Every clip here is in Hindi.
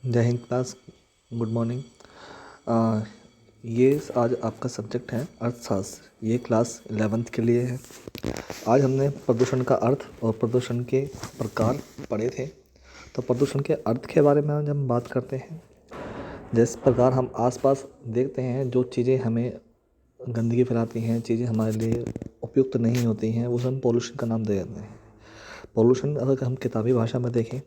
जय हिंद क्लास। Good morning. अ, ये आज आपका सब्जेक्ट है अर्थशास्त्र। ये क्लास 11th के लिए है। आज हमने प्रदूषण का अर्थ और प्रदूषण के प्रकार पढ़े थे। तो प्रदूषण के अर्थ के बारे में आज हम बात करते हैं। जिस प्रकार हम आसपास देखते हैं, जो चीज़ें हमें गंदगी फैलाती हैं, चीज़ें हमारे लिए उपयुक्त नहीं होती हैं, उसे हम पोल्यूशन का नाम दे देते हैं। पोल्यूशन अगर हम किताबी भाषा में देखें,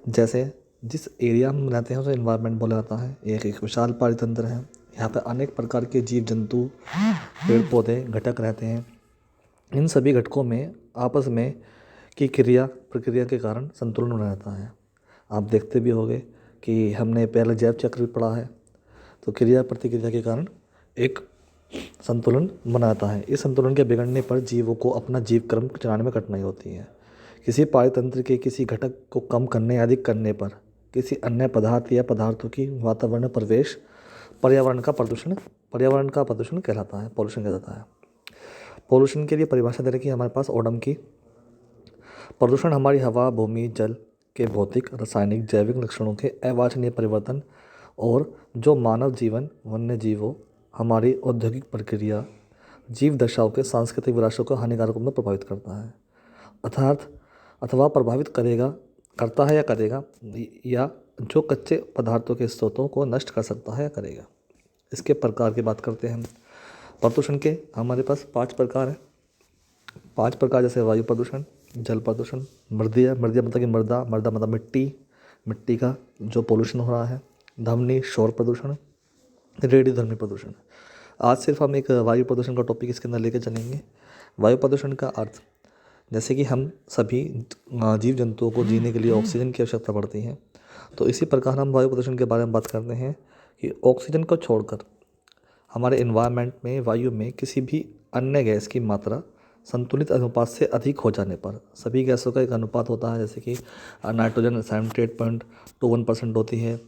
जैसे जिस एरिया में हम रहते हैं उसे इन्वायरमेंट बोला जाता है। एक विशाल पारितंत्र है। यहाँ पर अनेक प्रकार के जीव जंतु, पेड़ पौधे, घटक रहते हैं। इन सभी घटकों में आपस में की क्रिया प्रक्रिया के कारण संतुलन बना रहता है। आप देखते भी होंगे कि हमने पहले जैव चक्र भी पढ़ा है। तो क्रिया प्रतिक्रिया के कारण एक संतुलन बनाता है। इस संतुलन के बिगड़ने पर जीवों को अपना जीव क्रम चलाने में कठिनाई होती है। किसी पारितंत्र के किसी घटक को कम करने या अधिक करने पर किसी अन्य पदार्थ या पदार्थों की वातावरण में प्रवेश पर्यावरण का प्रदूषण कहलाता है, पोल्यूशन कहलाता है। पोल्यूशन के लिए परिभाषा दे रखी है हमारे पास ओडम की। प्रदूषण हमारी हवा, भूमि, जल के भौतिक, रासायनिक, जैविक लक्षणों के अवांछनीय परिवर्तन और जो मानव जीवन, वन्य जीवों, हमारी औद्योगिक प्रक्रिया, जीव दशाओं के सांस्कृतिक विरासत को हानिकारक रूप में प्रभावित करता है। अर्थात अथवा प्रभावित करेगा, करता है या करेगा, या जो कच्चे पदार्थों के स्रोतों को नष्ट कर सकता है या करेगा। इसके प्रकार की बात करते हैं हम। प्रदूषण के हमारे पास 5 प्रकार हैं। 5 प्रकार जैसे वायु प्रदूषण, जल प्रदूषण, मृदीय मतलब कि मृदा मतलब मिट्टी का जो पोल्यूशन हो रहा है, ध्वनि शोर प्रदूषण, रेडियोधर्मी प्रदूषण। आज सिर्फ हम एक वायु प्रदूषण का टॉपिक इसके अंदर लेकर चलेंगे। वायु प्रदूषण का अर्थ, जैसे कि हम सभी जीव जंतुओं को जीने के लिए ऑक्सीजन की आवश्यकता पड़ती है। तो इसी प्रकार हम वायु प्रदूषण के बारे में बात करते हैं कि ऑक्सीजन को छोड़कर हमारे इन्वायरमेंट में, वायु में किसी भी अन्य गैस की मात्रा संतुलित अनुपात से अधिक हो जाने पर, सभी गैसों का एक अनुपात होता है, जैसे कि नाइट्रोजन 78.21% होती है,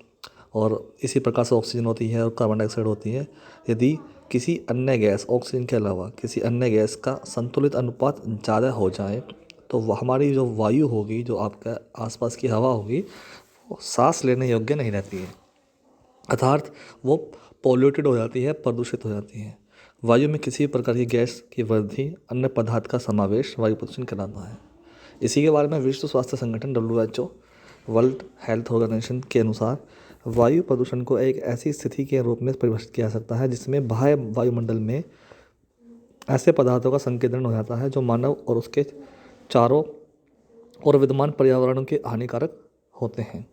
और इसी प्रकार से ऑक्सीजन होती है और कार्बन डाइऑक्साइड होती है। यदि किसी अन्य गैस, ऑक्सीजन के अलावा किसी अन्य गैस का संतुलित अनुपात ज़्यादा हो जाए तो हमारी जो वायु होगी, जो आपका आसपास की हवा होगी, वो सांस लेने योग्य नहीं रहती है। अर्थात वो पॉल्यूटेड हो जाती है, प्रदूषित हो जाती है। वायु में किसी भी प्रकार की गैस की वृद्धि, अन्य पदार्थ का समावेश वायु प्रदूषण कहलाता है। इसी के बारे में विश्व स्वास्थ्य संगठन WHO, वर्ल्ड हेल्थ ऑर्गेनाइजेशन के अनुसार वायु प्रदूषण को एक ऐसी स्थिति के रूप में परिभाषित किया जा सकता है जिसमें बाह्य वायुमंडल में ऐसे पदार्थों का संकेंद्रण हो जाता है जो मानव और उसके चारों और विद्यमान पर्यावरण के हानिकारक होते हैं।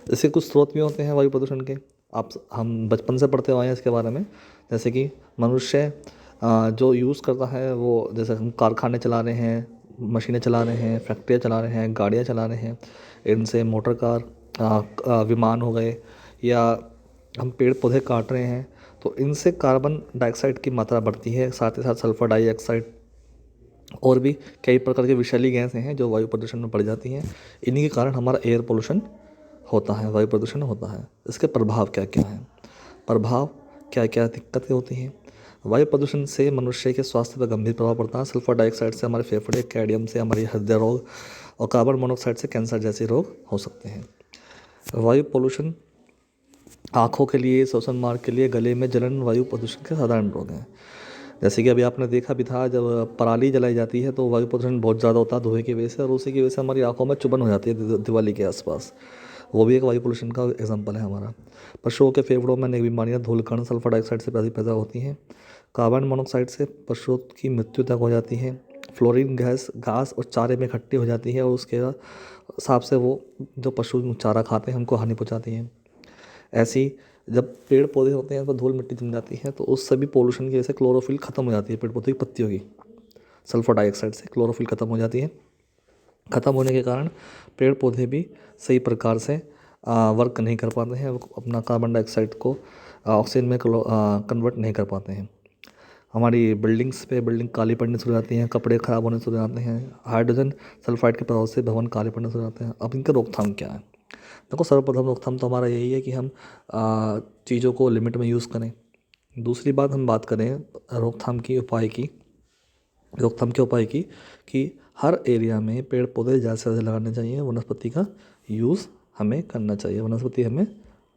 इसके कुछ स्रोत भी होते हैं वायु प्रदूषण के। हम बचपन से पढ़ते हुए हैं इसके बारे में। जैसे कि मनुष्य जो यूज़ करता है, वो जैसे हम कारखाने चला रहे हैं, मशीनें चला रहे हैं, फैक्ट्रियाँ चला रहे हैं, गाड़ियाँ चला रहे हैं, इनसे मोटर कार, विमान हो गए, या हम पेड़ पौधे काट रहे हैं, तो इनसे कार्बन डाइऑक्साइड की मात्रा बढ़ती है, साथ ही साथ सल्फर डाइऑक्साइड और भी कई प्रकार की विषैली गैसें हैं जो वायु प्रदूषण में बढ़ जाती हैं। इन्हीं के कारण हमारा एयर पोल्यूशन होता है, वायु प्रदूषण होता है। इसके प्रभाव क्या क्या हैं? प्रभाव क्या क्या दिक्कतें होती हैं? वायु प्रदूषण से मनुष्य के स्वास्थ्य पर गंभीर प्रभाव पड़ता है। सल्फर डाइऑक्साइड से हमारे फेफड़े, कैडमियम से हमारी हृदय रोग, और कार्बन मोनोऑक्साइड से कैंसर जैसे रोग हो सकते हैं। वायु पोल्यूशन आँखों के लिए, श्वसन मार्ग के लिए, गले में जलन वायु प्रदूषण के साधारण रोग हैं। जैसे कि अभी आपने देखा भी था, जब पराली जलाई जाती है तो वायु प्रदूषण बहुत ज़्यादा होता है धुएं की वजह से, और उसी की वजह से हमारी आंखों में चुभन हो जाती है दिवाली के आसपास। वो भी एक वायु पोल्यूशन का एग्जाम्पल है हमारा। पशुओं के फेफड़ों में अनेक बीमारियां धूलकण, सल्फर डाइऑक्साइड से पैदा होती हैं। कार्बन मोनोऑक्साइड से पशुओं की मृत्यु तक हो जाती है। फ्लोरीन गैस घास और चारे में इकट्ठी हो जाती है, और उसके हिसाब से वो जो पशु चारा खाते हैं हमको हानि पहुँचाती है। ऐसी जब पेड़ पौधे होते हैं तो धूल मिट्टी जम जाती है, तो उस सभी पोल्यूशन की वजह से क्लोरोफिल खत्म हो जाती है पेड़ पौधे की पत्तियों की। सल्फर डाइऑक्साइड से क्लोरोफिल खत्म हो जाती है। खत्म होने के कारण पेड़ पौधे भी सही प्रकार से वर्क नहीं कर पाते हैं, वो अपना कार्बन डाइऑक्साइड को ऑक्सीजन में कन्वर्ट नहीं कर पाते हैं। हमारी बिल्डिंग काली पड़नी शुरू हो जाती हैं, कपड़े ख़राब होने शुरू हो जाते हैं। हाइड्रोजन सल्फाइड के प्रभाव से भवन काले पड़ने शुरू हो जाते हैं। अब इनका रोकथाम क्या है? देखो, सर्वप्रथम रोकथाम तो हमारा यही है कि हम चीज़ों को लिमिट में यूज़ करें। दूसरी बात, हम बात करें रोकथाम के उपाय की, कि हर एरिया में पेड़ पौधे ज़्यादा से ज़्यादा लगाने चाहिए, वनस्पति का यूज़ हमें करना चाहिए, वनस्पति हमें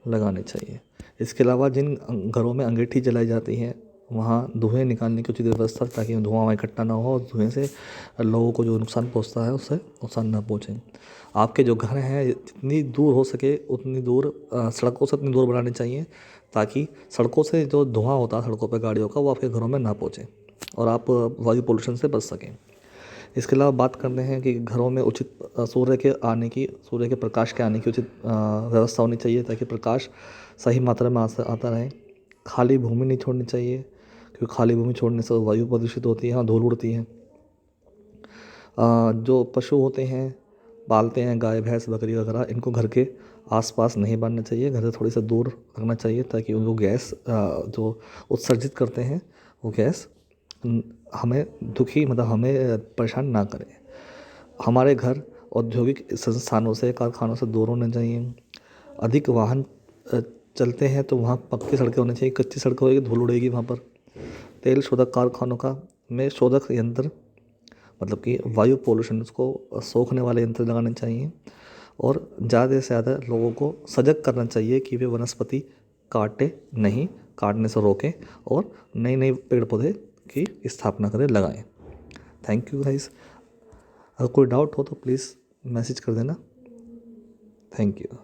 लगानी चाहिए। इसके अलावा जिन घरों में अंगीठी जलाई जाती है वहाँ धुएँ निकालने की उचित व्यवस्था, ताकि धुआं वहाँ इकट्ठा ना हो और धुएँ से लोगों को जो नुकसान पहुँचता है उससे नुकसान ना पहुँचे। आपके जो घर हैं जितनी दूर हो सके उतनी दूर सड़कों से उतनी दूर बनाने चाहिए, ताकि सड़कों से जो धुआं होता है सड़कों पर गाड़ियों का वो आपके घरों में ना पहुँचे और आप वायु पोल्यूशन से बच सकें। इसके अलावा बात करते हैं कि घरों में उचित सूर्य के प्रकाश के आने की उचित व्यवस्था होनी चाहिए, ताकि प्रकाश सही मात्रा में आता रहे। खाली भूमि नहीं छोड़नी चाहिए, क्योंकि खाली भूमि छोड़ने से वायु प्रदूषित होती है और धूल उड़ती है। जो पशु होते हैं पालते हैं, गाय भैंस बकरी वगैरह, इनको घर के आसपास नहीं बांधना चाहिए, घर से थोड़ी सा दूर रखना चाहिए, ताकि उनको गैस जो उत्सर्जित करते हैं वो गैस हमें हमें परेशान ना करे। हमारे घर औद्योगिक संस्थानों से कारखानों से दूर होने चाहिए। अधिक वाहन चलते हैं तो वहाँ पक्की सड़कें होनी चाहिए, कच्ची सड़क होगी धूल उड़ेगी वहाँ पर। तेल शोधक कारखानों का में शोधक यंत्र, मतलब कि वायु पोल्यूशन को सोखने वाले यंत्र लगाने चाहिए। और ज़्यादा से ज़्यादा लोगों को सजग करना चाहिए कि वे वनस्पति काटे नहीं, काटने से रोकें और नए नए पेड़ पौधे की स्थापना करें, लगाएं। Thank you guys. अगर कोई डाउट हो तो प्लीज़ मैसेज कर देना। Thank you.